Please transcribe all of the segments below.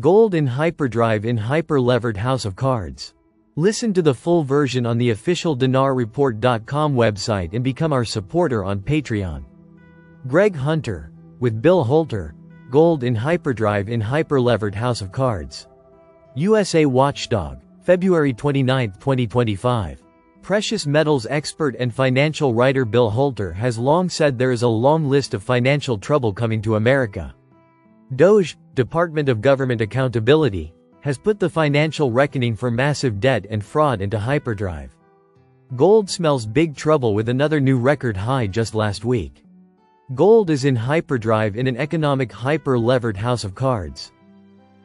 Gold in Hyperdrive in hyper-levered house of cards. Listen to the full version on the official dinarreport.com website and become our supporter on Patreon. Greg Hunter, with Bill Holter, Gold in Hyperdrive in hyper-levered house of cards. USA Watchdog, February 29, 2025. Precious metals expert and financial writer Bill Holter has long said there is a long list of financial trouble coming to America. DOGE, Department of Government Accountability, has put the financial reckoning for massive debt and fraud into hyperdrive. Gold smells big trouble with another new record high just last week. Gold is in hyperdrive in an economic hyper-levered house of cards.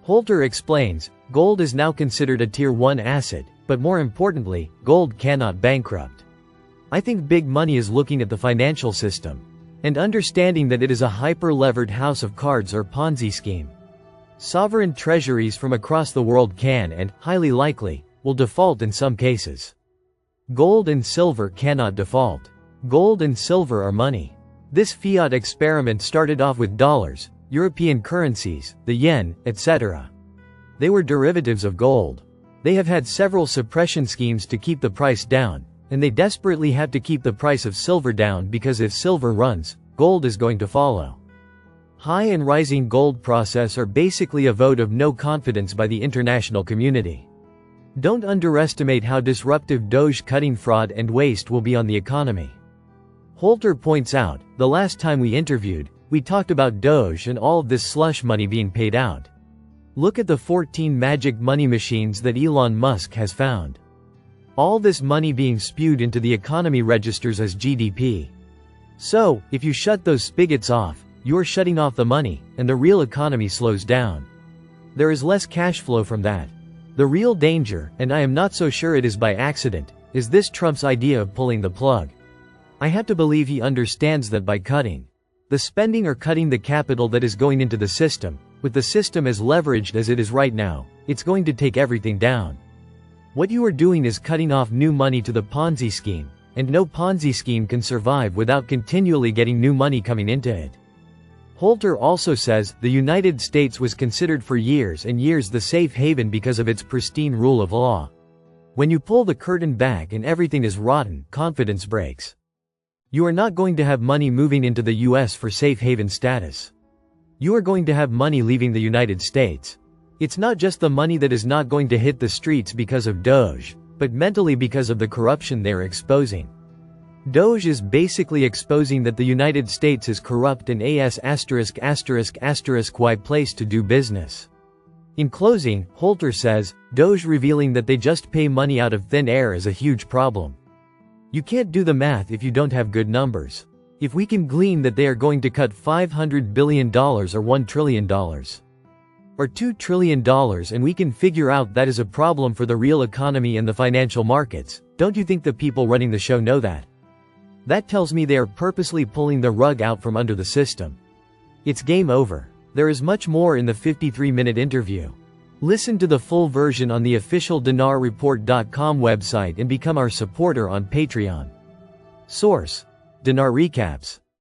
Holter explains, gold is now considered a Tier 1 asset, but more importantly, gold cannot bankrupt. I think big money is looking at the financial system and understanding that it is a hyper-levered house of cards or Ponzi scheme. Sovereign treasuries from across the world can and, highly likely, will default in some cases. Gold and silver cannot default. Gold and silver are money. This fiat experiment started off with dollars, European currencies, the yen, etc. They were derivatives of gold. They have had several suppression schemes to keep the price down, and they desperately have to keep the price of silver down because if silver runs, gold is going to follow. High and rising gold process are basically a vote of no confidence by the international community. Don't underestimate how disruptive DOGE cutting fraud and waste will be on the economy. Holter points out, the last time we interviewed, we talked about DOGE and all of this slush money being paid out. Look at the 14 magic money machines that Elon Musk has found. All this money being spewed into the economy registers as GDP. So, if you shut those spigots off, you're shutting off the money, and the real economy slows down. There is less cash flow from that. The real danger, and I am not so sure it is by accident, is this Trump's idea of pulling the plug. I have to believe he understands that by cutting the spending or cutting the capital that is going into the system, with the system as leveraged as it is right now, it's going to take everything down. What you are doing is cutting off new money to the Ponzi scheme, and no Ponzi scheme can survive without continually getting new money coming into it. Holter also says, the United States was considered for years and years the safe haven because of its pristine rule of law. When you pull the curtain back and everything is rotten, confidence breaks. You are not going to have money moving into the US for safe haven status. You are going to have money leaving the United States. It's not just the money that is not going to hit the streets because of DOGE, but mentally because of the corruption they're exposing. DOGE is basically exposing that the United States is corrupt and why place to do business. In closing, Holter says, DOGE revealing that they just pay money out of thin air is a huge problem. You can't do the math if you don't have good numbers. If we can glean that they are going to cut $500 billion or $1 trillion or $2 trillion and we can figure out that is a problem for the real economy and the financial markets, don't you think the people running the show know that? That tells me they are purposely pulling the rug out from under the system. It's game over. There is much more in the 53-minute interview. Listen to the full version on the official dinarreport.com website and become our supporter on Patreon. Source: Dinar Recaps.